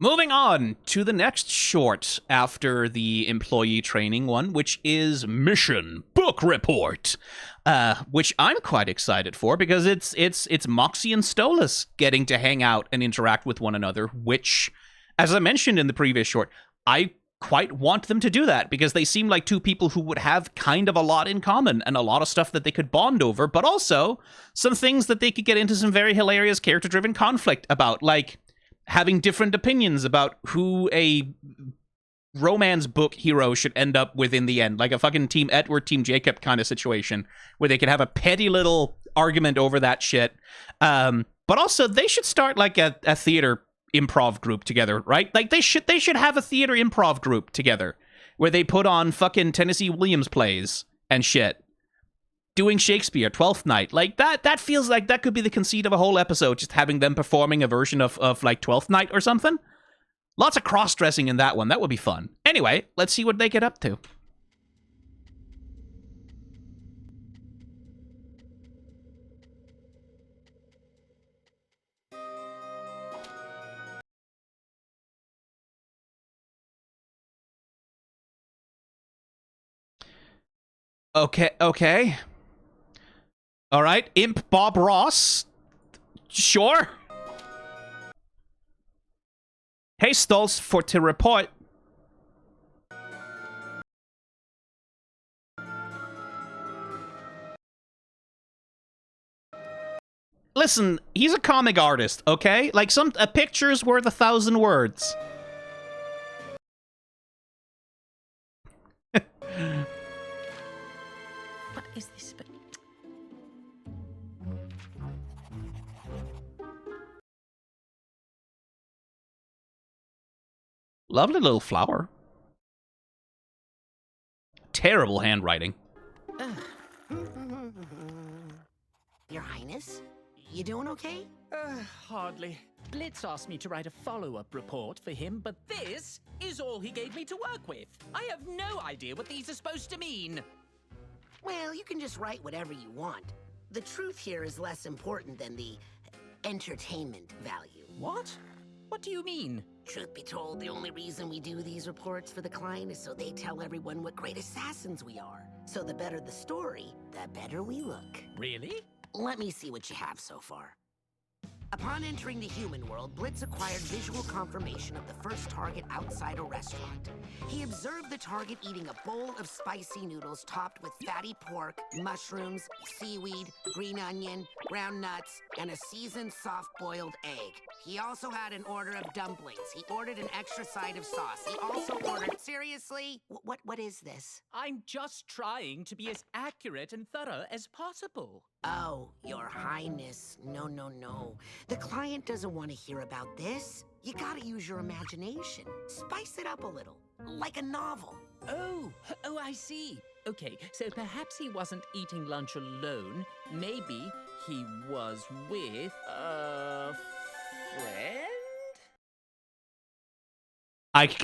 Moving on to the next short after the employee training one, which is Mission Book Report, which I'm quite excited for because it's Moxie and Stolas getting to hang out and interact with one another, which, as I mentioned in the previous short, I quite want them to do that because they seem like two people who would have kind of a lot in common and a lot of stuff that they could bond over, but also some things that they could get into some very hilarious character-driven conflict about, like having different opinions about who a romance book hero should end up with in the end, like a fucking Team Edward, Team Jacob kind of situation, where they could have a petty little argument over that shit. But also, they should start like a theater improv group together, right? Like they should have a theater improv group together where they put on fucking Tennessee Williams plays and shit. Doing Shakespeare, Twelfth Night, like that feels like that could be the conceit of a whole episode, just having them performing a version of like Twelfth Night or something. Lots of cross-dressing in that one. That would be fun. Anyway, let's see what they get up to. Okay. All right, Imp Bob Ross. Sure. Hey, Stolz, for to report. Listen, he's a comic artist, okay? Like, a picture's worth 1,000 words. What is this? Lovely little flower. Terrible handwriting. Your Highness? You doing okay? Hardly. Blitz asked me to write a follow-up report for him, but this is all he gave me to work with. I have no idea what these are supposed to mean. Well, you can just write whatever you want. The truth here is less important than the entertainment value. What? What do you mean? Truth be told, the only reason we do these reports for the client is so they tell everyone what great assassins we are. So the better the story, the better we look. Really? Let me see what you have so far. Upon entering the human world, Blitz acquired visual confirmation of the first target outside a restaurant. He observed the target eating a bowl of spicy noodles topped with fatty pork, mushrooms, seaweed, green onion, ground nuts, and a seasoned soft-boiled egg. He also had an order of dumplings. He ordered an extra side of sauce. He also ordered... Seriously? What is this? I'm just trying to be as accurate and thorough as possible. Oh, Your Highness. No. The client doesn't want to hear about this. You gotta use your imagination. Spice it up a little, like a novel. Oh, I see. Okay, so perhaps he wasn't eating lunch alone. Maybe he was with a friend?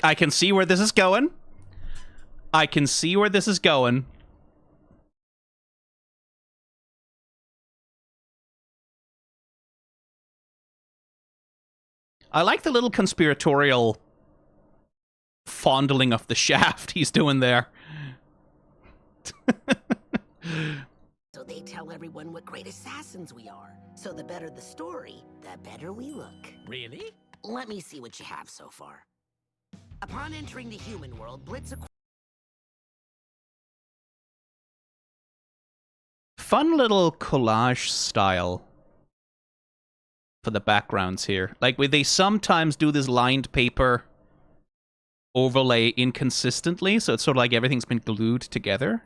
I can see where this is going. I can see where this is going. I like the little conspiratorial fondling of the shaft he's doing there. So they tell everyone what great assassins we are. So the better the story, the better we look. Really? Let me see what you have so far. Upon entering the human world, Blitz acquired... Fun little collage style for the backgrounds here. Like, they sometimes do this lined paper overlay inconsistently, so it's sort of like everything's been glued together.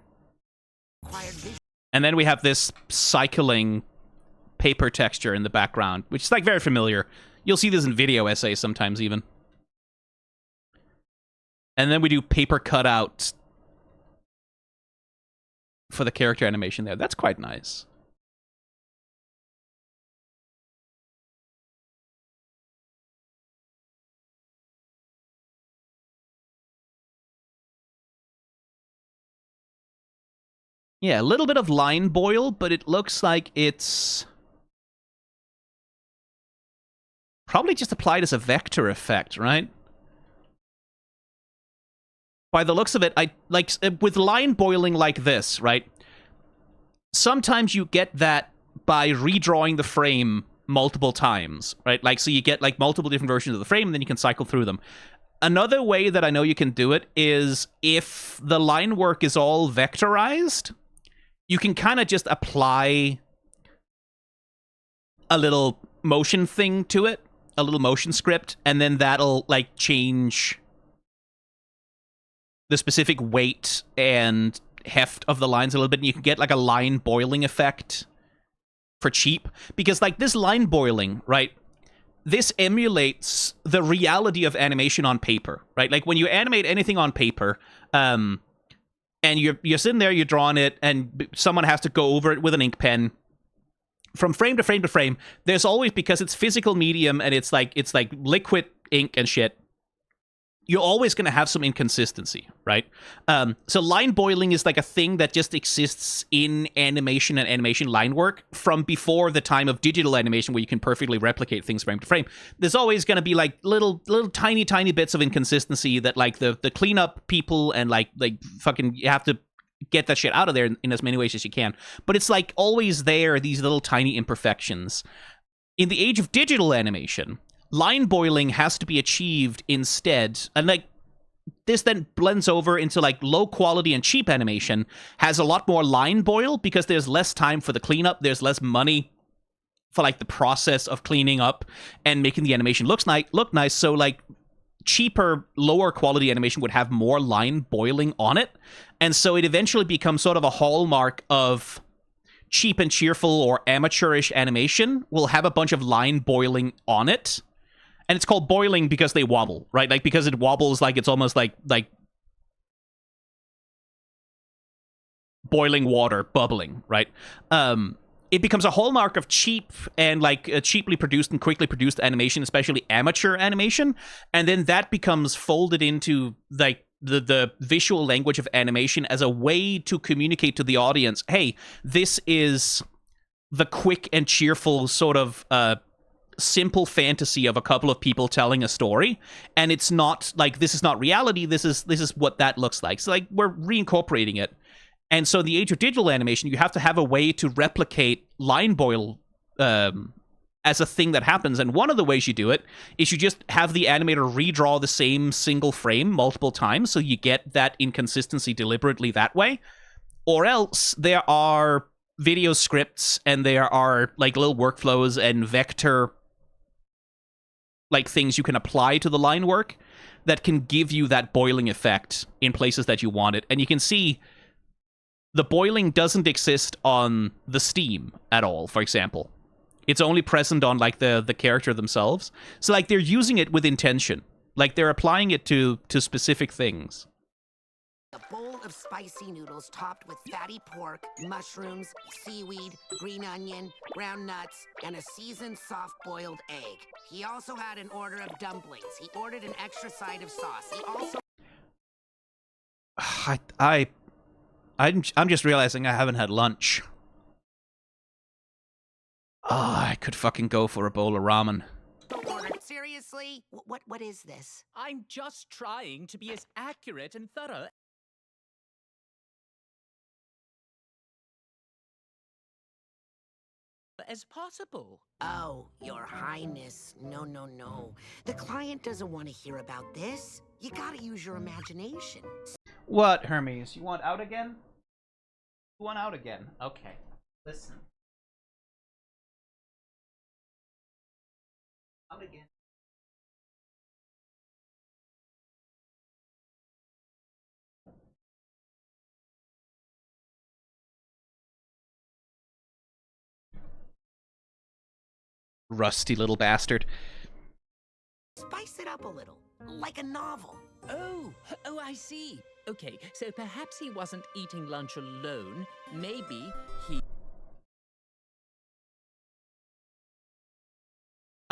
And then we have this cycling paper texture in the background, which is like very familiar. You'll see this in video essays sometimes even. And then we do paper cutout for the character animation there. That's quite nice. Yeah, a little bit of line boil, but it looks like it's probably just applied as a vector effect, right? By the looks of it, I like with line boiling like this, right? Sometimes you get that by redrawing the frame multiple times, right? Like, so you get like multiple different versions of the frame, and then you can cycle through them. Another way that I know you can do it is if the line work is all vectorized, you can kind of just apply a little motion thing to it, a little motion script, and then that'll like change the specific weight and heft of the lines a little bit, and you can get like a line boiling effect for cheap. Because like this line boiling, right, this emulates the reality of animation on paper, right? Like when you animate anything on paper, and you're sitting there, you're drawing it, and someone has to go over it with an ink pen from frame to frame to frame. There's always, because it's physical medium and it's like liquid ink and shit, you're always going to have some inconsistency, right? So line boiling is like a thing that just exists in animation and animation line work from before the time of digital animation, where you can perfectly replicate things frame to frame. There's always going to be like little tiny bits of inconsistency that like the cleanup people and like fucking, you have to get that shit out of there in as many ways as you can. But it's like always there, these little tiny imperfections. In the age of digital animation, line boiling has to be achieved instead, and like this then blends over into like low quality and cheap animation has a lot more line boil because there's less time for the cleanup, there's less money for like the process of cleaning up and making the animation look nice. So like cheaper, lower quality animation would have more line boiling on it, and so it eventually becomes sort of a hallmark of cheap and cheerful or amateurish animation will have a bunch of line boiling on it. And it's called boiling because they wobble, right? Like, because it wobbles, like it's almost like boiling water, bubbling, right? It becomes a hallmark of cheap and like cheaply produced and quickly produced animation, especially amateur animation. And then that becomes folded into like the visual language of animation as a way to communicate to the audience, hey, this is the quick and cheerful sort of simple fantasy of a couple of people telling a story, and it's not like, this is not reality, this is what that looks like. So like we're reincorporating it. And so the age of digital animation, you have to have a way to replicate line boil as a thing that happens. And one of the ways you do it is you just have the animator redraw the same single frame multiple times, so you get that inconsistency deliberately that way. Or else there are video scripts and there are like little workflows and vector like things you can apply to the line work that can give you that boiling effect in places that you want it. And you can see the boiling doesn't exist on the Steam at all, for example. It's only present on like the character themselves. So like they're using it with intention. Like they're applying it to specific things. A bowl of spicy noodles topped with fatty pork, mushrooms, seaweed, green onion, ground nuts, and a seasoned soft-boiled egg. He also had an order of dumplings. He ordered an extra side of sauce. He also... I'm just realizing I haven't had lunch. I could fucking go for a bowl of ramen. Seriously? What is this? I'm just trying to be as accurate and thorough as possible. Oh, Your Highness. No. The client doesn't want to hear about this. You gotta use your imagination. What, Hermes? You want out again? You want out again? Okay. Listen. Out again. Rusty little bastard. Spice it up a little, like a novel. Oh, I see. Okay, so perhaps he wasn't eating lunch alone. Maybe he...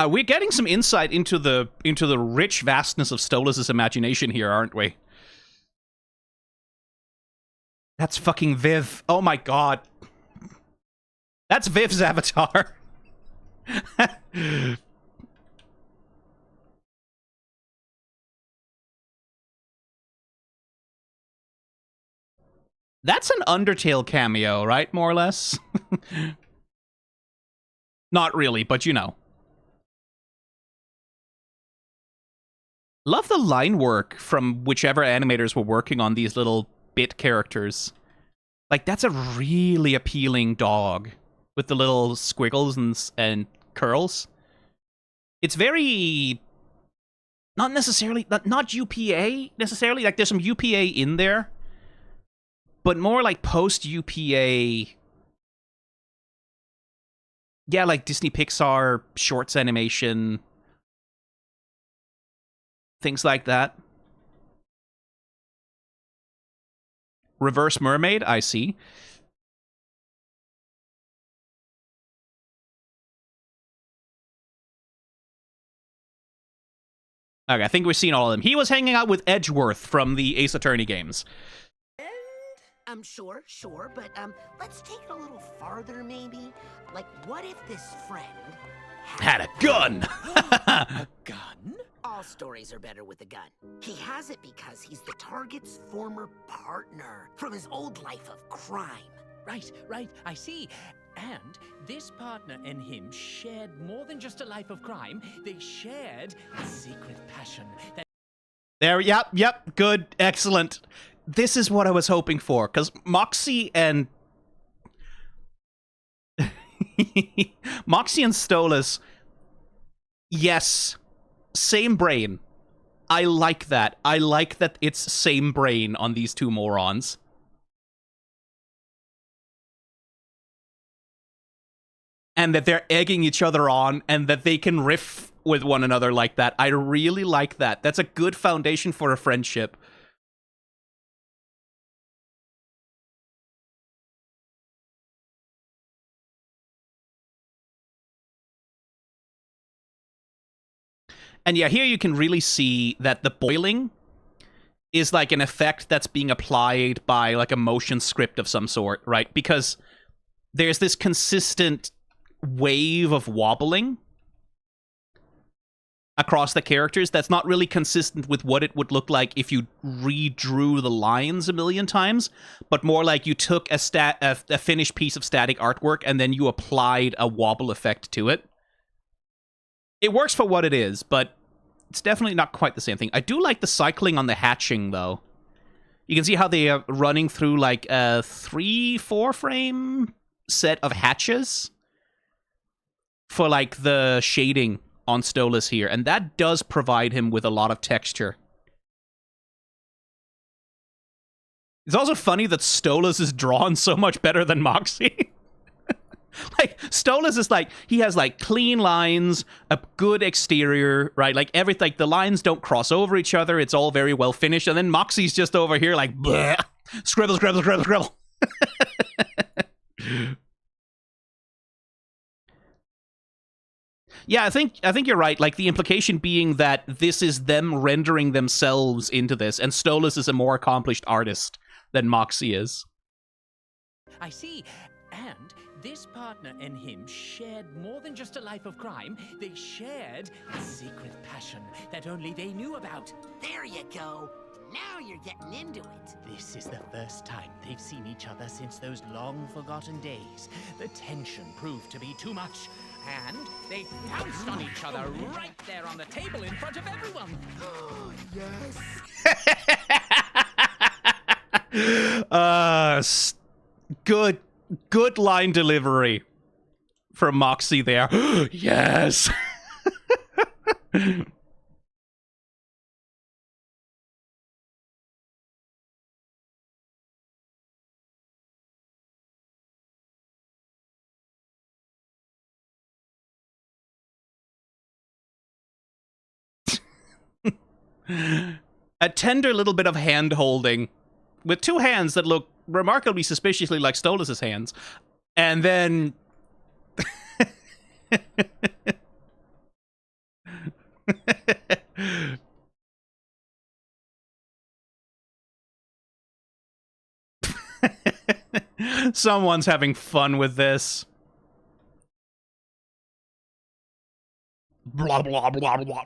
We're getting some insight into the rich vastness of Stolas' imagination here, aren't we? That's fucking Viv. Oh my god. That's Viv's avatar. That's an Undertale cameo, right? More or less? Not really, but you know. Love the line work from whichever animators were working on these little bit characters. Like, that's a really appealing dog with the little squiggles and curls. It's very... not necessarily... not UPA, necessarily. Like, there's some UPA in there. But more like post-UPA... yeah, like Disney Pixar shorts animation... things like that. Reverse Mermaid, I see. Okay, I think we've seen all of them. He was hanging out with Edgeworth from the Ace Attorney games. Sure, but let's take it a little farther, maybe. Like, what if this friend Had a gun! A gun? All stories are better with a gun. He has it because he's the target's former partner from his old life of crime. Right, I see. And this partner and him shared more than just a life of crime. They shared a secret passion that... There, yep, good, excellent. This is what I was hoping for, because Moxie and... Moxie and Stolas, yes, same brain. I like that. I like that it's same brain on these two morons. And that they're egging each other on, and that they can riff with one another like that. I really like that. That's a good foundation for a friendship. And yeah, here you can really see that the boiling is like an effect that's being applied by like a motion script of some sort, right? Because there's this consistent wave of wobbling across the characters that's not really consistent with what it would look like if you redrew the lines a million times, but more like you took a finished piece of static artwork and then you applied a wobble effect to it. It works for what it is, but it's definitely not quite the same thing. I do like the cycling on the hatching, though. You can see how they are running through like a 3-4 frame set of hatches for like the shading on Stolas here, and that does provide him with a lot of texture. It's also funny that Stolas is drawn so much better than Moxie. Like, Stolas is like, he has like clean lines, a good exterior, right? Like everything, like the lines don't cross over each other. It's all very well finished. And then Moxie's just over here like, bleh, scribble, scribble, scribble, scribble. Yeah, I think you're right. Like, the implication being that this is them rendering themselves into this, and Stolas is a more accomplished artist than Moxie is. I see. And this partner and him shared more than just a life of crime. They shared a secret passion that only they knew about. There you go. Now you're getting into it. This is the first time they've seen each other since those long-forgotten days. The tension proved to be too much, and they pounced on each other right there on the table in front of everyone. Yes. Good line delivery from Moxie there. Yes. A tender little bit of hand-holding with two hands that look remarkably suspiciously like Stolas' hands. And then... Someone's having fun with this. Blah, blah, blah, blah.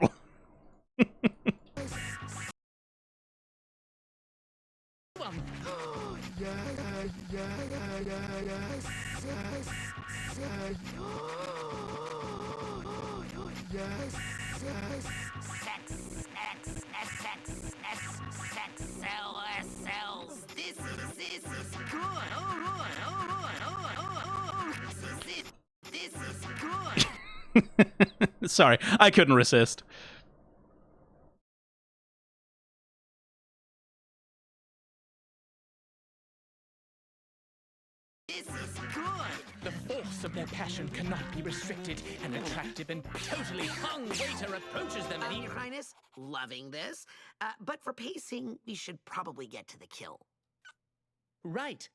Yes. This is good. All right, all right, all right, all right. This is good. Sorry, I couldn't resist. This is good. The force of their passion cannot be restricted. An attractive and totally hung waiter approaches them and he... Your Highness, loving this. But for pacing, we should probably get to the kill. Right.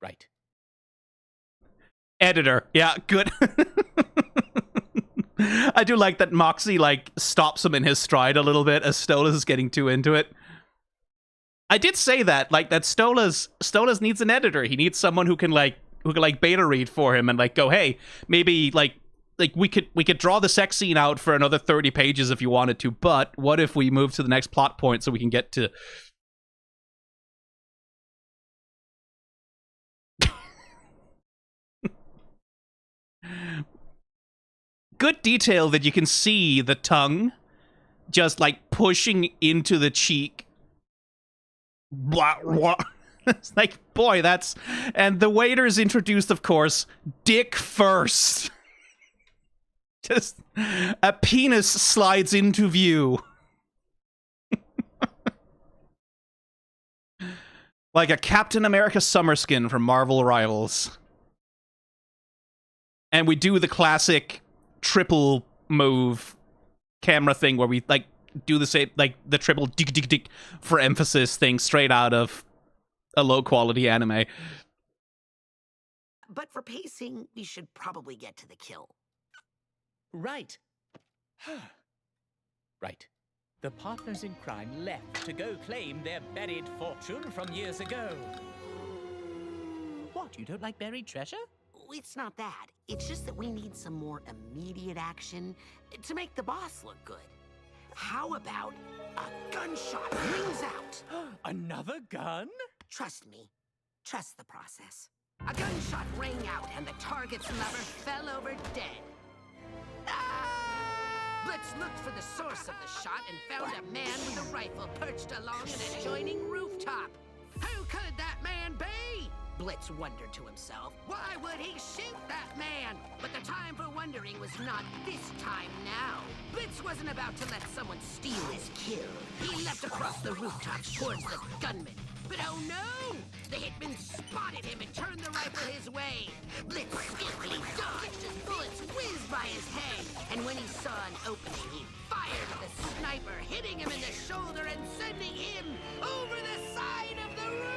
Right. Editor. Yeah, good. I do like that Moxie, like, stops him in his stride a little bit as Stolas is getting too into it. I did say that, like, that Stolas needs an editor. He needs someone who can beta read for him and, like, go, hey, maybe, like we could draw the sex scene out for another 30 pages if you wanted to, but what if we move to the next plot point so we can get to... Good detail that you can see the tongue just, like, pushing into the cheek. Blah, blah. It's like, boy, that's... And the waiter's introduced, of course, dick first. Just a penis slides into view. Like a Captain America summer skin from Marvel Rivals. And we do the classic triple move camera thing where we, like, do the same, like, the triple dick dick dick for emphasis thing straight out of a low-quality anime. But for pacing, we should probably get to the kill. Right. Right. The partners in crime left to go claim their buried fortune from years ago. What, you don't like buried treasure? It's not that. It's just that we need some more immediate action to make the boss look good. How about a gunshot rings out? Another gun? Trust me. Trust the process. A gunshot rang out and the target's lover fell over dead. Ah! Blitz looked for the source of the shot and found a man with a rifle perched along an adjoining rooftop. Who could that man be? Blitz wondered to himself, why would he shoot that man? But the time for wondering was not this time now. Blitz wasn't about to let someone steal his kill. He leapt across the rooftops towards the gunman. But oh no! The hitman spotted him and turned the rifle his way. Blitz skillfully dodged as bullets whizzed by his head. And when he saw an opening, he fired at the sniper, hitting him in the shoulder and sending him over the side of the roof.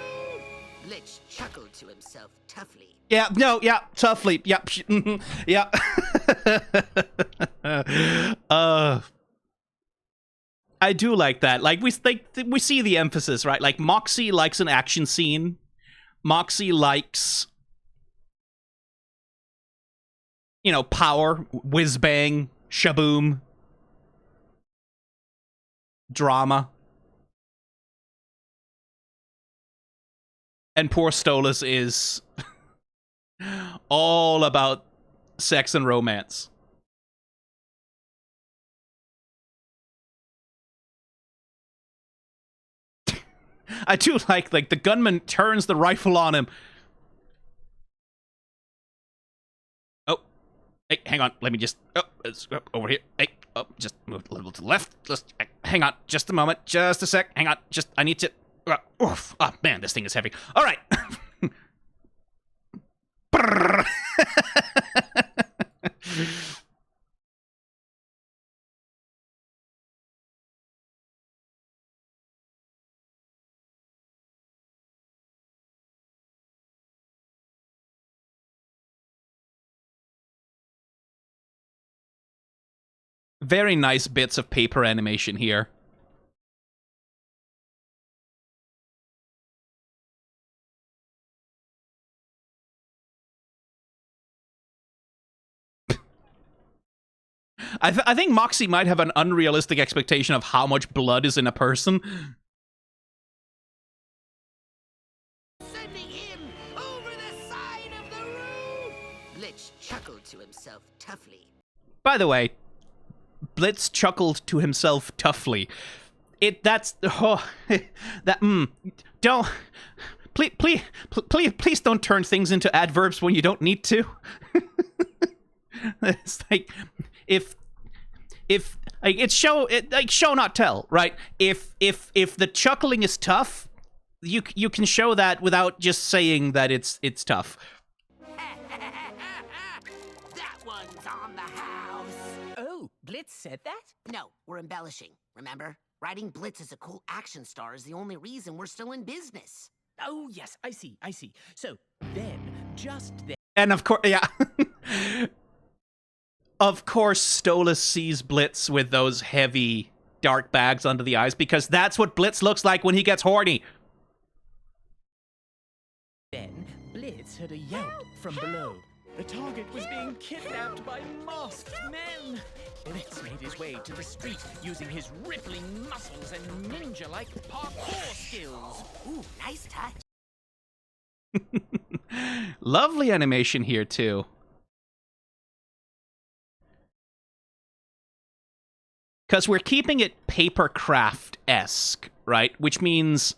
Blitz chuckled to himself toughly. Yeah, no, yeah, toughly, yeah, yeah. I do like that. Like, we see the emphasis, right? Like, Moxie likes an action scene. Moxie likes, you know, power, whiz-bang, shaboom, drama. And poor Stolas is all about sex and romance. I do like the gunman turns the rifle on him. Oh, hey, hang on. Let me just. Oh, it's over here. Hey, oh, just move a little to the left. Just hang on, just a moment, just a sec. Hang on, just I need to. Oof. Oh man, this thing is heavy. All right. Very nice bits of paper animation here. I think Moxie might have an unrealistic expectation of how much blood is in a person. Sending him By the way, Blitz chuckled to himself toughly. Don't, please don't turn things into adverbs when you don't need to. It's like, if like it's show not tell, right? If the chuckling is tough, you can show that without just saying that it's tough. That one's on the house. Oh, Blitz said that? No, we're embellishing, remember? Writing Blitz as a cool action star is the only reason we're still in business. Oh, yes, I see. So, then, just then... And of course, yeah. Of course, Stolas sees Blitz with those heavy, dark bags under the eyes, because that's what Blitz looks like when he gets horny. Then, Blitz heard a yelp from below. The target was being kidnapped by masked men. Blitz made his way to the street using his rippling muscles and ninja-like parkour skills. Ooh, nice touch. Lovely animation here, too. Because we're keeping it papercraft-esque, right? Which means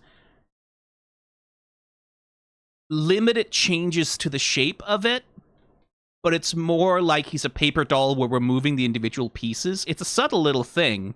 limited changes to the shape of it, but it's more like he's a paper doll where we're moving the individual pieces. It's a subtle little thing.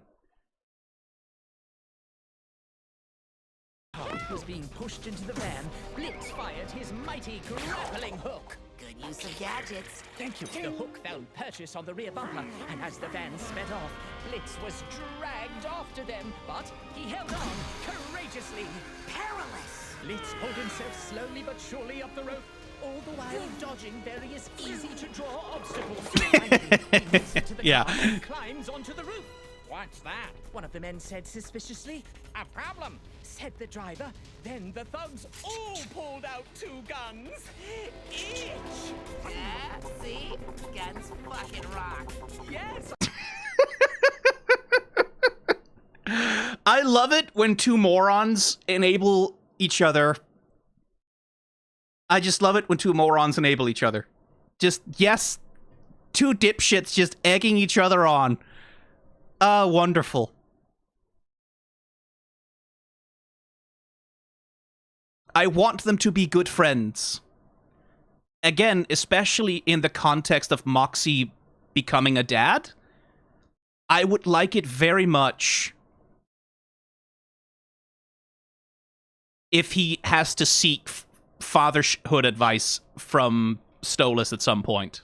It was being pushed into the van. Blitz fired his mighty grappling hook. Good use of gadgets. Thank you. The hook found purchase on the rear bumper, and as the van sped off, Blitz was dragged after them, but he held on courageously. Perilous. Blitz pulled himself slowly but surely up the rope, all the while dodging various easy-to-draw obstacles. Finally, he makes it to the Yeah. car and climbs onto the roof. What's that? One of the men said suspiciously. A problem, said the driver. Then the thugs all pulled out 2 guns. Each. See? Guns fucking rock. Yes. I love it when 2 morons enable each other. I just love it when 2 morons enable each other. Just, yes, 2 dipshits just egging each other on. Ah, wonderful. I want them to be good friends. Again, especially in the context of Moxie becoming a dad, I would like it very much if he has to seek fatherhood advice from Stolas at some point.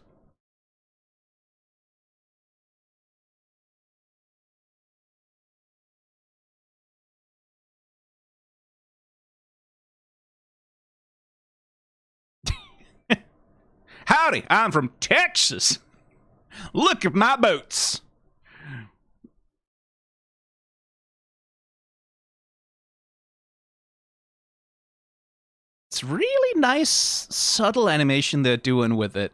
Howdy, I'm from Texas. Look at my boots. It's really nice, subtle animation they're doing with it.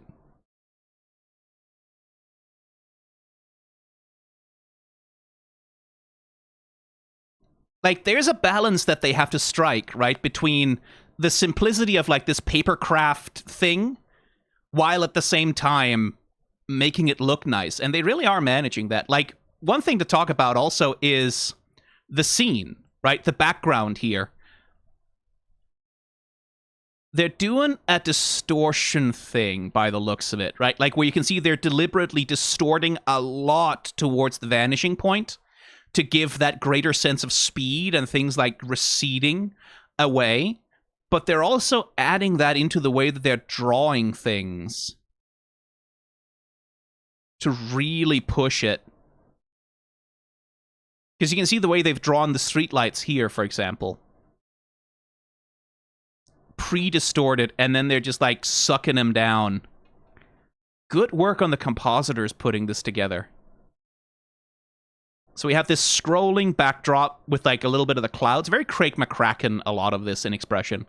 Like, there's a balance that they have to strike, right? Between the simplicity of, like, this papercraft thing, while at the same time making it look nice. And they really are managing that. Like, one thing to talk about also is the scene, right? The background here. They're doing a distortion thing by the looks of it, right? Like, where you can see they're deliberately distorting a lot towards the vanishing point to give that greater sense of speed and things like receding away. But they're also adding that into the way that they're drawing things to really push it. Because you can see the way they've drawn the streetlights here, for example. Pre-distorted, and then they're just, like, sucking them down. Good work on the compositors putting this together. So we have this scrolling backdrop with, like, a little bit of the clouds. Very Craig McCracken, a lot of this in expression.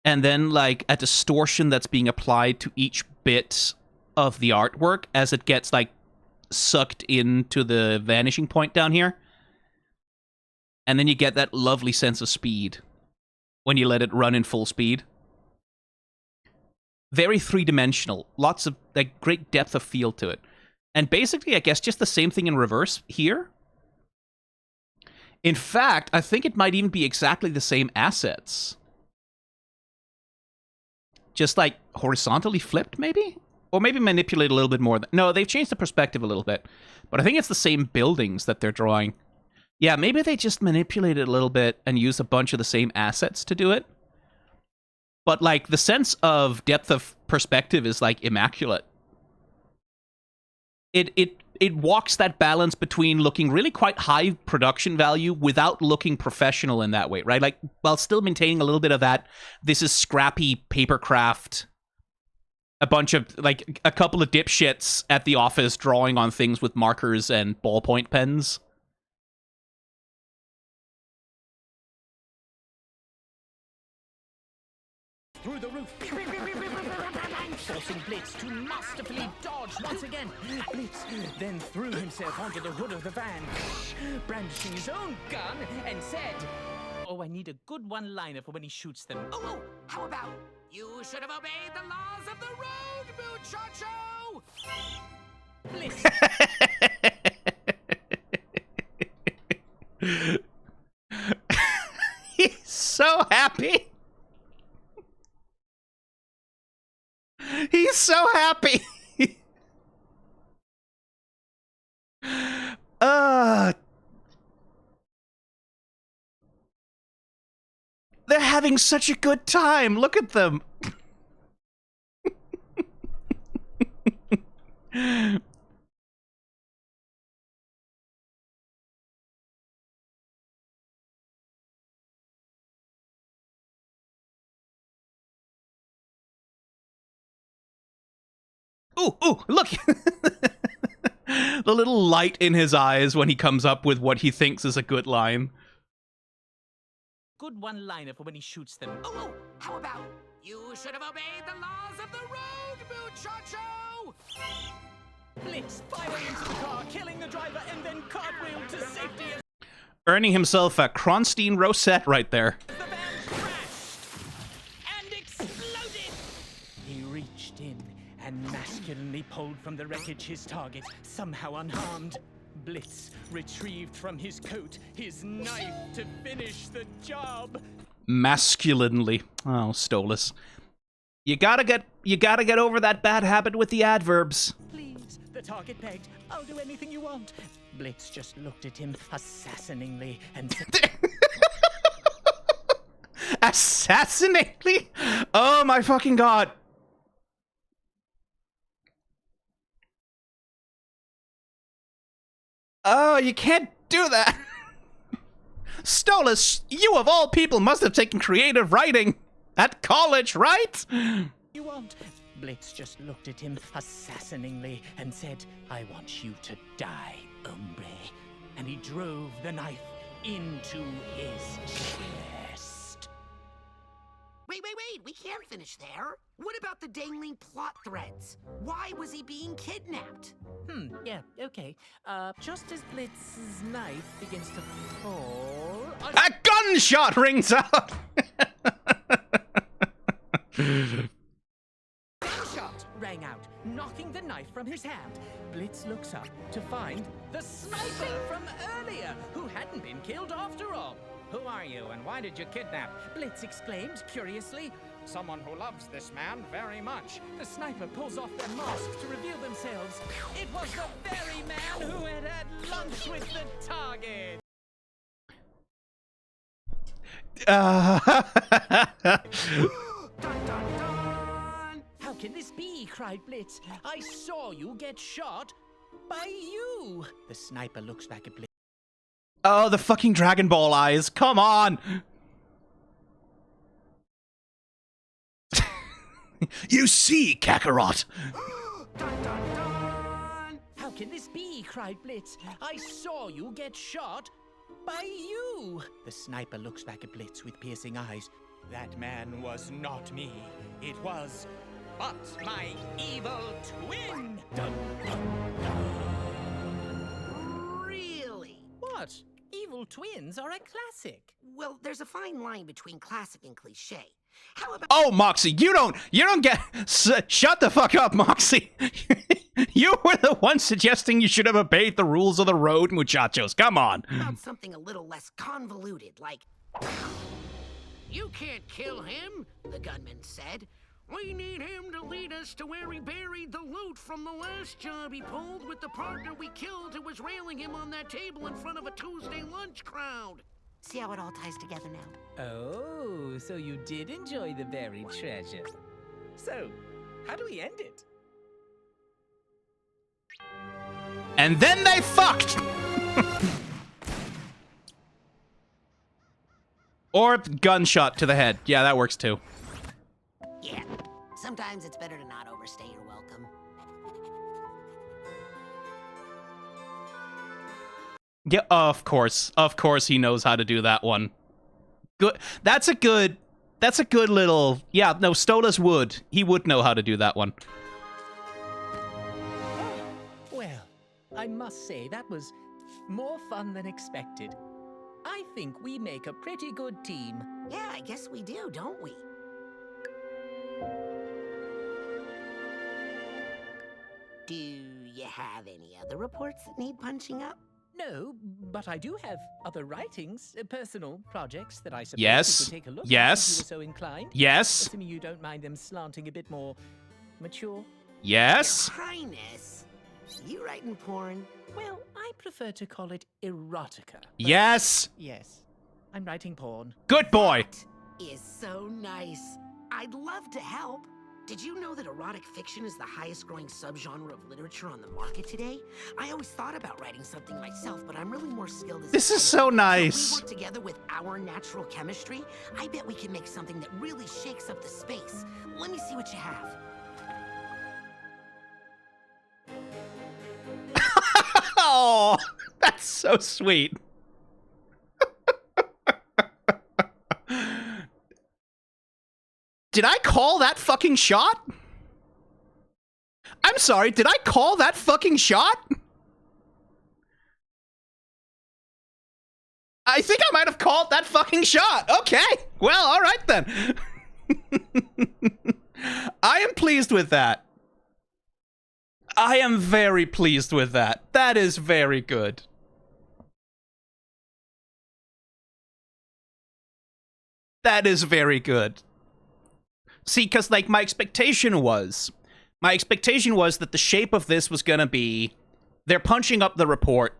And then, like, a distortion that's being applied to each bit of the artwork as it gets, like, sucked into the vanishing point down here. And then you get that lovely sense of speed when you let it run in full speed. very three-dimensional. Lots of, like, great depth of field to it. And basically, I guess, just the same thing in reverse here. In fact, I think it might even be exactly the same assets. Just, like, horizontally flipped, maybe? Or maybe manipulate a little bit more. No, they've changed the perspective a little bit. But I think it's the same buildings that they're drawing. Yeah, maybe they just manipulated a little bit and used a bunch of the same assets to do it. But, like, the sense of depth of perspective is, like, immaculate. It walks that balance between looking really quite high production value without looking professional in that way, right? Like, while still maintaining a little bit of that, this is scrappy papercraft. A bunch of, like, a couple of dipshits at the office drawing on things with markers and ballpoint pens. Through the roof, forcing Blitz to masterfully dodge once again. Blitz then threw himself onto the hood of the van, brandishing his own gun, and said, "Oh, I need a good one-liner for when he shoots them." Oh, how about, "You should have obeyed the laws of the road, muchacho!" Blitz. He's so happy. He's so happy. They're having such a good time. Look at them. Ooh, look! The little light in his eyes when he comes up with what he thinks is a good line. Good one-liner for when he shoots them. Oh, how about, "You should have obeyed the laws of the road, muchacho!" Blitz fired into the car, killing the driver, and then cartwheeled to safety as Earning himself a Kronstein Rosette right there. the van crashed and exploded. He reached in and masculinely pulled from the wreckage his target, somehow unharmed. Blitz retrieved from his coat his knife to finish the job. Masculinely. Oh, Stolas. You gotta get over that bad habit with the adverbs. Please, the target begged. I'll do anything you want. Blitz just looked at him assassiningly and said, Assassinately? Oh my fucking god. Oh, you can't do that. Stolas, you of all people must have taken creative writing at college, right? "You want?" Blitz just looked at him assassiningly and said, "I want you to die, hombre." And he drove the knife into his chest. Wait, we can't finish there. What about the dangling plot threads? Why was he being kidnapped? Yeah, okay. Just as Blitz's knife begins to fall... A gunshot rings out! Gunshot rang out, knocking the knife from his hand. Blitz looks up to find the sniper from earlier, who hadn't been killed after all. "Who are you, and why did you kidnap?" Blitz exclaimed curiously. "Someone who loves this man very much." The sniper pulls off their masks to reveal themselves. It was the very man who had had lunch with the target. Dun, dun, dun. "How can this be?" cried Blitz. "I saw you get shot by you." The sniper looks back at Blitz. Oh, the fucking Dragon Ball eyes. Come on. You see, Kakarot. Dun, dun, dun. "How can this be?" cried Blitz. "I saw you get shot by you." The sniper looks back at Blitz with piercing eyes. "That man was not me. It was but my evil twin." Dun, dun, dun. Really? What? Evil twins are a classic. Well, there's a fine line between classic and cliche. How about Oh, Moxie, you don't get. Shut the fuck up, Moxie. You were the one suggesting you should have obeyed the rules of the road, muchachos. Come on. something a little less convoluted, like... You can't kill him, the gunman said. We need him to lead us to where he buried the loot from the last job he pulled with the partner we killed who was railing him on that table in front of a Tuesday lunch crowd. See how it all ties together now? Oh, so you did enjoy the buried treasure. So, how do we end it? And then they fucked. Or gunshot to the head. Yeah, that works too. Yeah, sometimes it's better to not overstay your welcome. Yeah, of course he knows how to do that one. Good. That's a good little. Yeah, no, Stolas would. He would know how to do that one. Well, I must say that was more fun than expected. I think we make a pretty good team. Yeah, I guess we do, don't we? Do you have any other reports that need punching up? No, but I do have other writings, personal projects that I suppose Yes. you could take a look Yes. at if you were so inclined. Yes. Assuming you don't mind them slanting a bit more mature. Yes. Your Highness, you writing porn? Well, I prefer to call it erotica. but Yes. Yes, I'm writing porn. Good boy. Is so nice. I'd love to help. Did you know that erotic fiction is the highest growing subgenre of literature on the market today? I always thought about writing something myself, but I'm really more skilled as This a is so writer. nice. If we work together with our natural chemistry, I bet we can make something that really shakes up the space. Let me see what you have. Oh, that's so sweet. Did I call that fucking shot? I'm sorry, did I call that fucking shot? I think I might have called that fucking shot. Okay, well, all right then. I am pleased with that. I am very pleased with that. That is very good. That is very good. See, because, like, my expectation was that the shape of this was gonna be they're punching up the report,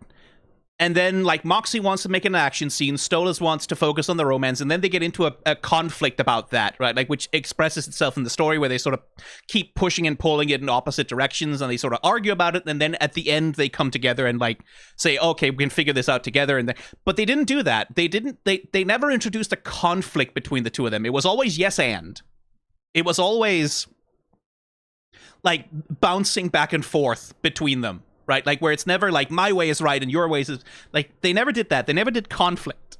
and then, like, Moxie wants to make an action scene, Stolas wants to focus on the romance, and then they get into a conflict about that, right? Like, which expresses itself in the story where they sort of keep pushing and pulling it in opposite directions, and they sort of argue about it, and then at the end they come together and, like, say, okay, we can figure this out together. But they didn't do that. They never introduced a conflict between the two of them. It was always yes and. It was always, like, bouncing back and forth between them. Right, like where it's never like my way is right and your way is like they never did that. They never did conflict.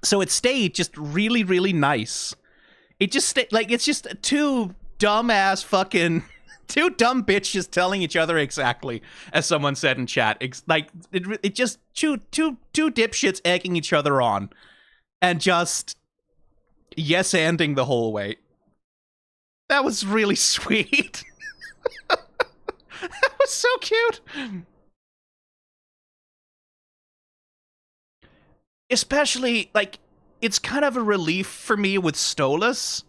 So it stayed just really, really nice. It just stayed like it's just two dumbass fucking two dumb bitches telling each other exactly as someone said in chat. It just two dipshits egging each other on, and just yes-anding the whole way. That was really sweet. That was so cute. Especially, like, it's kind of a relief for me with Stolas.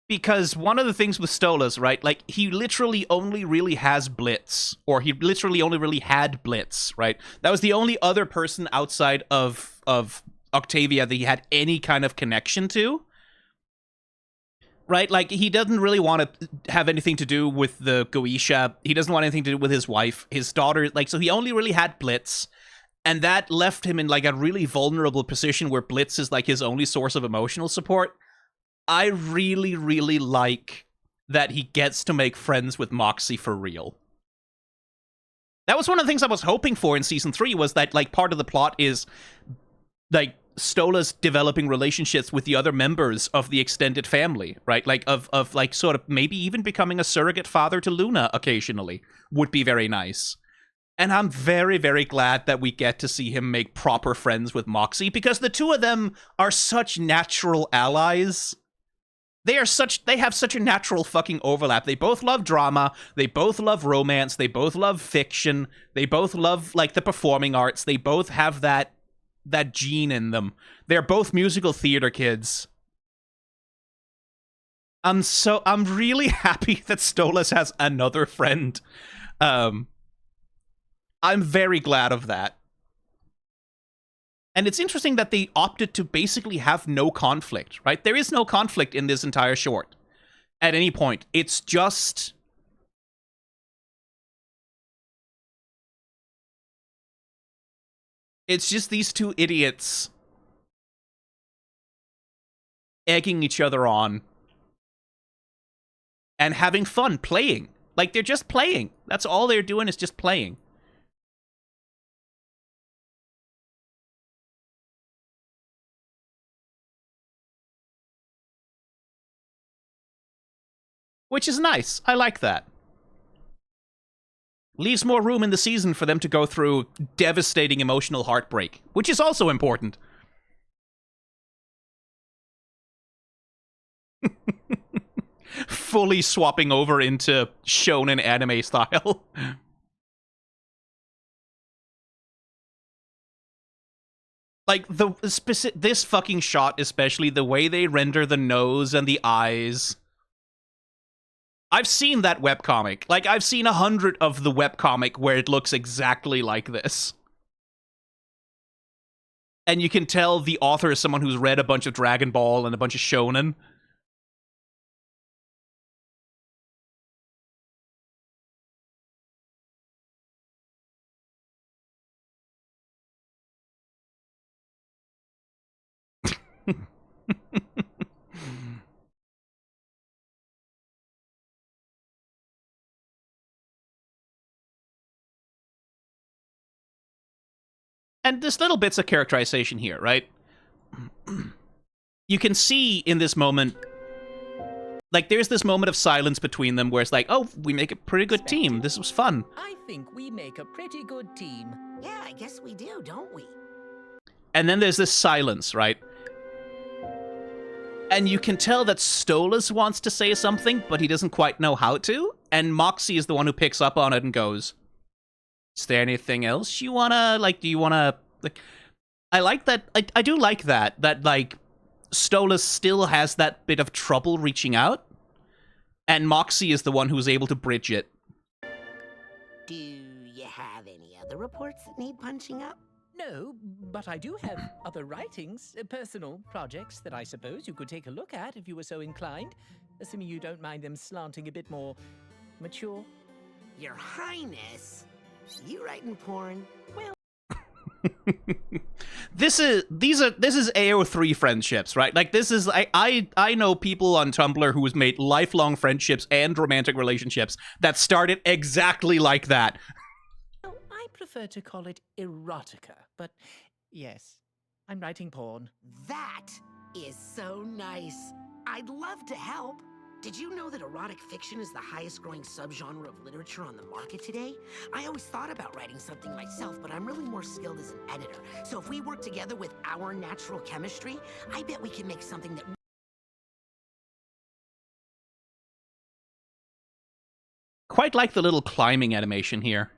Because one of the things with Stolas, right, like, he literally only really has Blitz. Or he literally only really had Blitz, right? That was the only other person outside of Octavia that he had any kind of connection to. Right? Like, he doesn't really want to have anything to do with the Goetia. He doesn't want anything to do with his wife, his daughter. Like, so he only really had Blitz. And that left him in, like, a really vulnerable position where Blitz is, like, his only source of emotional support. I really, really like that he gets to make friends with Moxie for real. That was one of the things I was hoping for in Season 3, was that, like, part of the plot is, like, Stolas developing relationships with the other members of the extended family, right? Like, of like, sort of maybe even becoming a surrogate father to Luna occasionally would be very nice. And I'm very, very glad that we get to see him make proper friends with Moxie, because the two of them are such natural allies. They have such a natural fucking overlap. They both love drama, they both love romance, they both love fiction, they both love, like, the performing arts, they both have that gene in them. They're both musical theater kids. I'm really happy that Stolas has another friend. I'm very glad of that. And it's interesting that they opted to basically have no conflict, right? There is no conflict in this entire short at any point. It's just... it's just these two idiots egging each other on and having fun playing. Like, they're just playing. That's all they're doing, is just playing. Which is nice. I like that. Leaves more room in the season for them to go through devastating emotional heartbreak, which is also important. Fully swapping over into shonen anime style. Like, this fucking shot, especially, the way they render the nose and the eyes. I've seen that webcomic. Like, I've seen 100 of the webcomic where it looks exactly like this. And you can tell the author is someone who's read a bunch of Dragon Ball and a bunch of shonen. And there's little bits of characterization here, right? You can see in this moment, like, there's this moment of silence between them where it's like, oh, we make a pretty good team. This was fun. I think we make a pretty good team. Yeah, I guess we do, don't we? And then there's this silence, right? And you can tell that Stolas wants to say something, but he doesn't quite know how to. And Moxie is the one who picks up on it and goes, is there anything else you wanna, like, do you wanna, like... I like that, I do like that, like, Stolas still has that bit of trouble reaching out, and Moxie is the one who's able to bridge it. Do you have any other reports that need punching up? No, but I do have other writings, personal projects that I suppose you could take a look at if you were so inclined, assuming you don't mind them slanting a bit more mature. Your Highness, you writing porn? Well, This is AO3 friendships, right? Like, this is, I know people on Tumblr who has made lifelong friendships and romantic relationships that started exactly like that. I prefer to call it erotica, but yes, I'm writing porn. That is so nice. I'd love to help. Did you know that erotic fiction is the highest growing subgenre of literature on the market today? I always thought about writing something myself, but I'm really more skilled as an editor. So if we work together with our natural chemistry, I bet we can make something that... Quite like the little climbing animation here.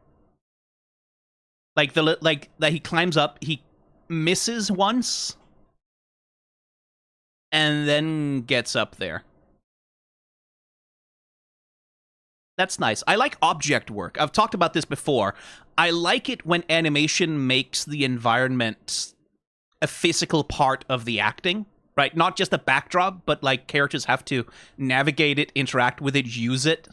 Like, that he climbs up, he misses once, and then gets up there. That's nice. I like object work. I've talked about this before. I like it when animation makes the environment a physical part of the acting, right? Not just a backdrop, but, like, characters have to navigate it, interact with it, use it.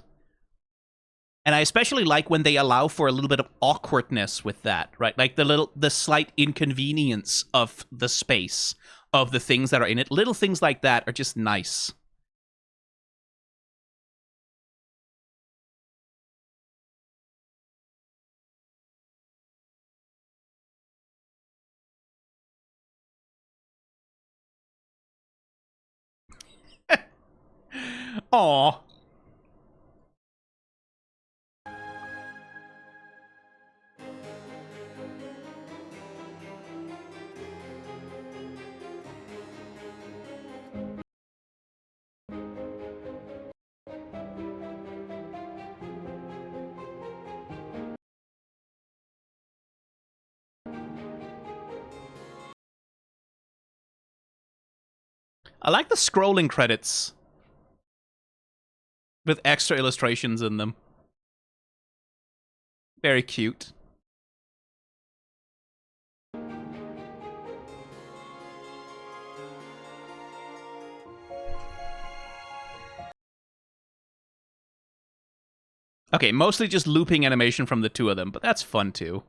And I especially like when they allow for a little bit of awkwardness with that, right? Like the slight inconvenience of the space, of the things that are in it. Little things like that are just nice. Aw. I like the scrolling credits with extra illustrations in them. Very cute. Okay, mostly just looping animation from the two of them, but that's fun too.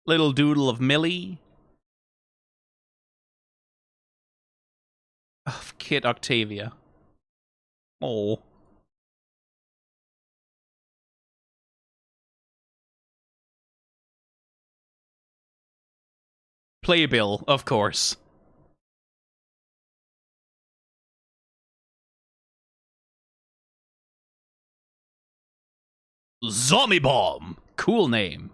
Little doodle of Millie. Of Kid Octavia. Oh. Playbill, of course. Zombie Bomb! Cool name.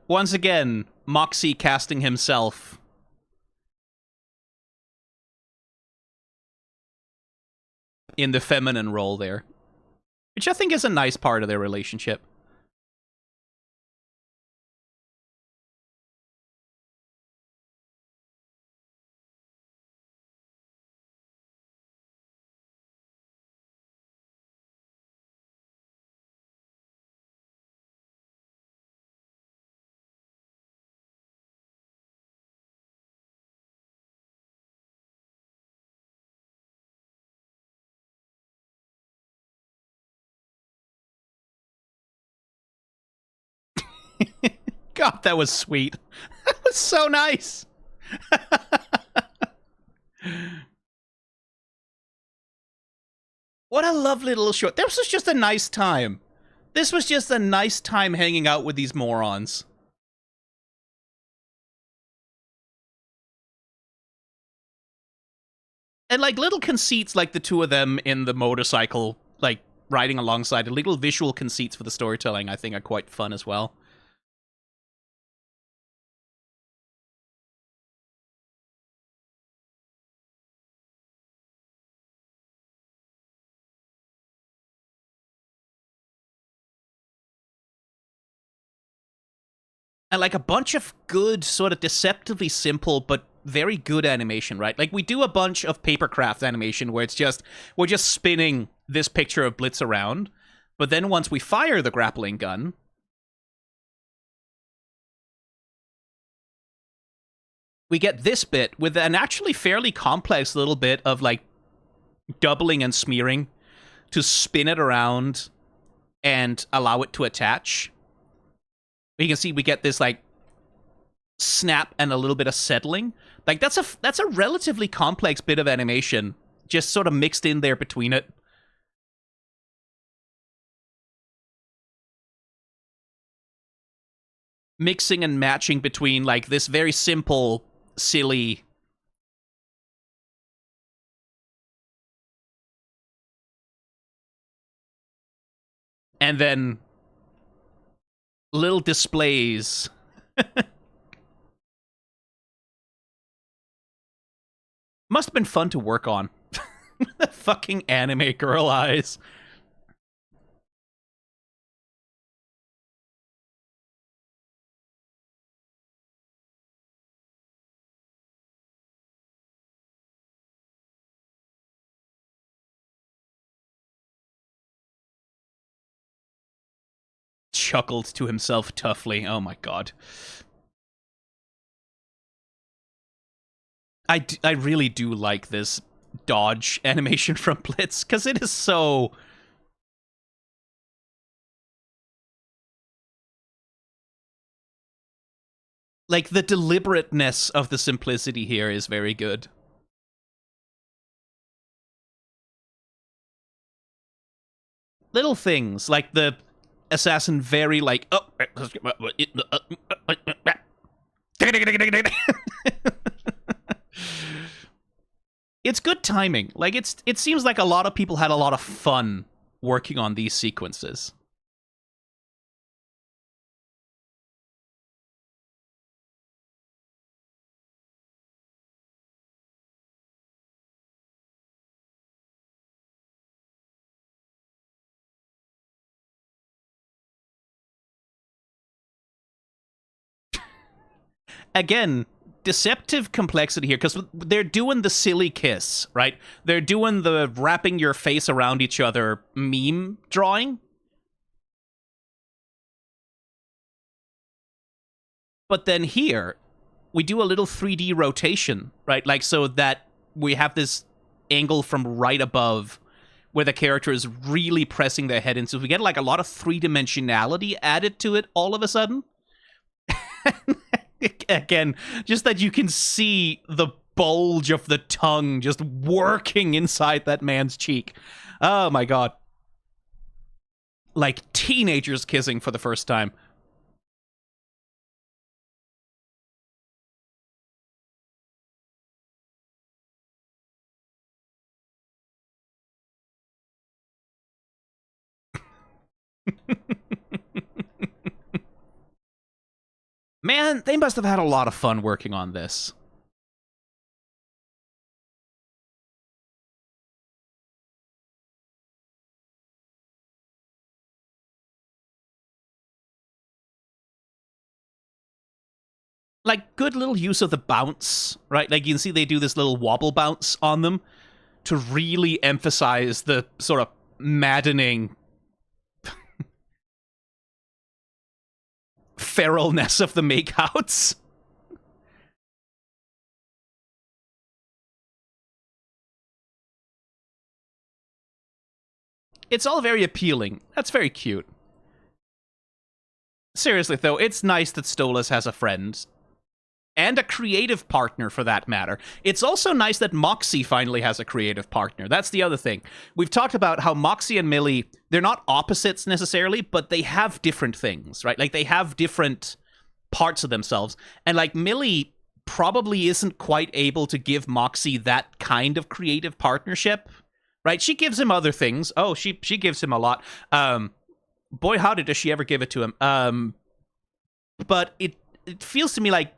Once again, Moxie casting himself. In the feminine role there. Which I think is a nice part of their relationship. God, that was sweet. That was so nice. What a lovely little short. This was just a nice time. This was just a nice time hanging out with these morons. And like little conceits like the two of them in the motorcycle, like riding alongside, the little visual conceits for the storytelling I think are quite fun as well. And like a bunch of good, sort of deceptively simple, but very good animation, right? Like we do a bunch of papercraft animation where it's just, we're just spinning this picture of Blitz around. But then once we fire the grappling gun, we get this bit with an actually fairly complex little bit of like doubling and smearing to spin it around and allow it to attach. You can see we get this like snap and a little bit of settling. Like that's a relatively complex bit of animation just sort of mixed in there between it. Mixing and matching between like this very simple, silly and then little displays. Must have been fun to work on. The fucking anime girl eyes. Chuckled to himself toughly. Oh my god. I really do like this dodge animation from Blitz, because it is so... Like, the deliberateness of the simplicity here is very good. Little things, like the assassin very, like... Oh, it's good timing. Like, it seems like a lot of people had a lot of fun working on these sequences. Again, deceptive complexity here, because they're doing the silly kiss, right? They're doing the wrapping your face around each other meme drawing. But then here, we do a little 3D rotation, right? Like, so that we have this angle from right above where the character is really pressing their head in. So we get like a lot of three-dimensionality added to it all of a sudden. Again, just that you can see the bulge of the tongue just working inside that man's cheek. Oh my god. Like teenagers kissing for the first time. Man, they must have had a lot of fun working on this. Like, good little use of the bounce, right? Like, you can see they do this little wobble bounce on them to really emphasize the sort of maddening feralness of the makeouts. It's all very appealing. That's very cute. Seriously, though, it's nice that Stolas has a friend. And a creative partner, for that matter. It's also nice that Moxie finally has a creative partner. That's the other thing. We've talked about how Moxie and Millie, they're not opposites necessarily, but they have different things, right? Like, they have different parts of themselves. And, like, Millie probably isn't quite able to give Moxie that kind of creative partnership, right? She gives him other things. Oh, she gives him a lot. Boy, howdy does she ever give it to him. But it feels to me like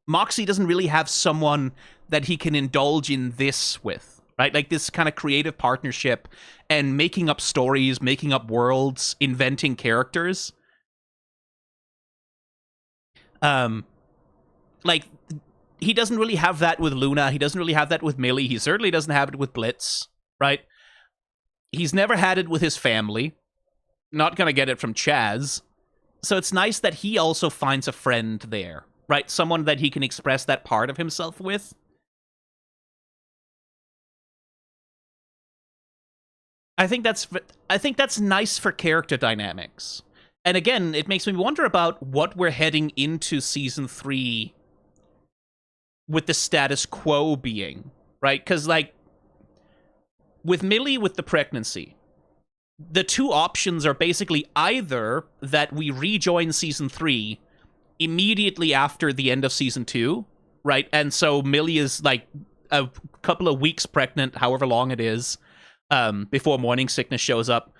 Moxie doesn't really have someone that he can indulge in this with, right? Like this kind of creative partnership and making up stories, making up worlds, inventing characters. Like, he doesn't really have that with Luna. He doesn't really have that with Millie. He certainly doesn't have it with Blitz, right? He's never had it with his family. Not gonna get it from Chaz. So it's nice that he also finds a friend there. Right? Someone that he can express that part of himself with. I think that's nice for character dynamics. And again, it makes me wonder about what we're heading into season 3 with the status quo being, right? Because, like, with Millie with the pregnancy, the two options are basically either that we rejoin season 3 immediately after the end of season 2, right? And so Millie is like a couple of weeks pregnant, however long it is, before morning sickness shows up.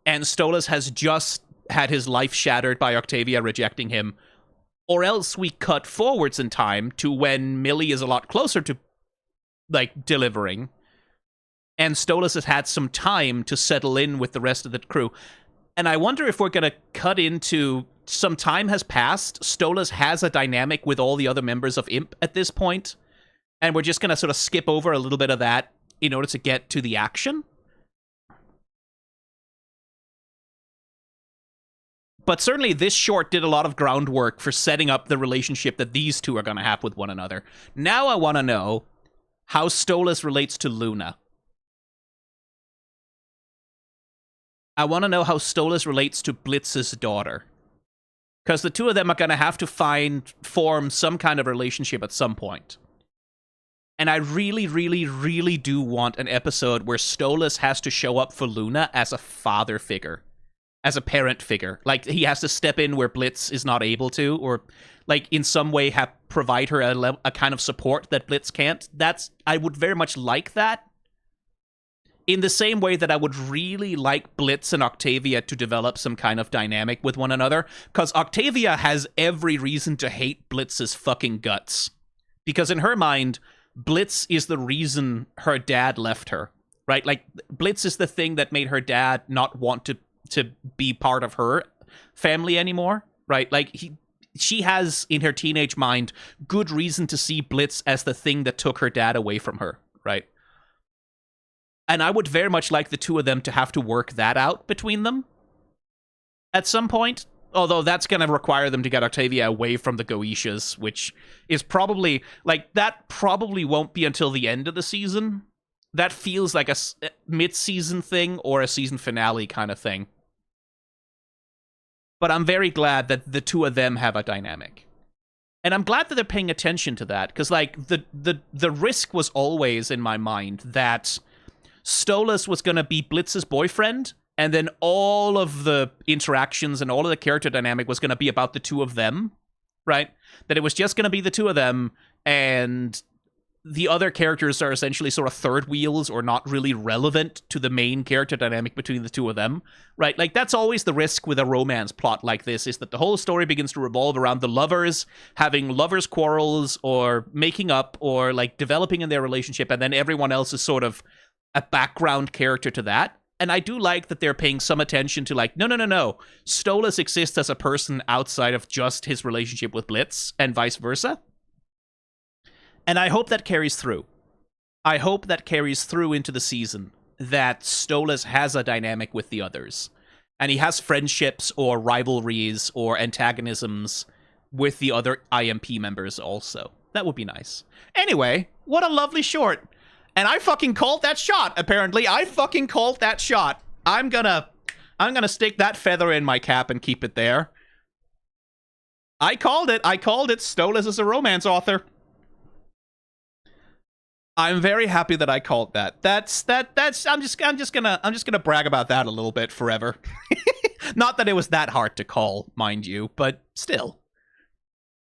And Stolas has just had his life shattered by Octavia rejecting him. Or else we cut forwards in time to when Millie is a lot closer to, like, delivering. And Stolas has had some time to settle in with the rest of the crew. And I wonder if we're going to cut into some time has passed. Stolas has a dynamic with all the other members of IMP at this point, and we're just going to sort of skip over a little bit of that in order to get to the action. But certainly this short did a lot of groundwork for setting up the relationship that these two are going to have with one another. Now I want to know how Stolas relates to Luna. I want to know how Stolas relates to Blitz's daughter. Because the two of them are going to have to form some kind of relationship at some point. And I really, really, really do want an episode where Stolas has to show up for Luna as a father figure. As a parent figure. Like, he has to step in where Blitz is not able to, or, like, in some way provide her a kind of support that Blitz can't. I would very much like that. in the same way that I would really like Blitz and Octavia to develop some kind of dynamic with one another, because Octavia has every reason to hate Blitz's fucking guts. Because in her mind, Blitz is the reason her dad left her, right? Like, Blitz is the thing that made her dad not want to be part of her family anymore, right? Like, she has, in her teenage mind, good reason to see Blitz as the thing that took her dad away from her, right? And I would very much like the two of them to have to work that out between them at some point. Although that's going to require them to get Octavia away from the Goetias, which is probably, like, that probably won't be until the end of the season. That feels like a mid-season thing or a season finale kind of thing. But I'm very glad that the two of them have a dynamic. And I'm glad that they're paying attention to that, because, like, the risk was always in my mind that Stolas was going to be Blitz's boyfriend, and then all of the interactions and all of the character dynamic was going to be about the two of them, right? That it was just going to be the two of them, and the other characters are essentially sort of third wheels or not really relevant to the main character dynamic between the two of them, right? Like, that's always the risk with a romance plot like this, is that the whole story begins to revolve around the lovers having lovers' quarrels or making up or, like, developing in their relationship, and then everyone else is sort of a background character to that. And I do like that they're paying some attention to, like, no. Stolas exists as a person outside of just his relationship with Blitz and vice versa. And I hope that carries through. I hope that carries through into the season, that Stolas has a dynamic with the others. And he has friendships or rivalries or antagonisms with the other IMP members also. That would be nice. Anyway, what a lovely short. And I fucking called that shot, apparently. I fucking called that shot. I'm gonna stick that feather in my cap and keep it there. I called it. Stolas is a romance author. I'm very happy that I called that. I'm just gonna brag about that a little bit forever. Not that it was that hard to call, mind you, but still.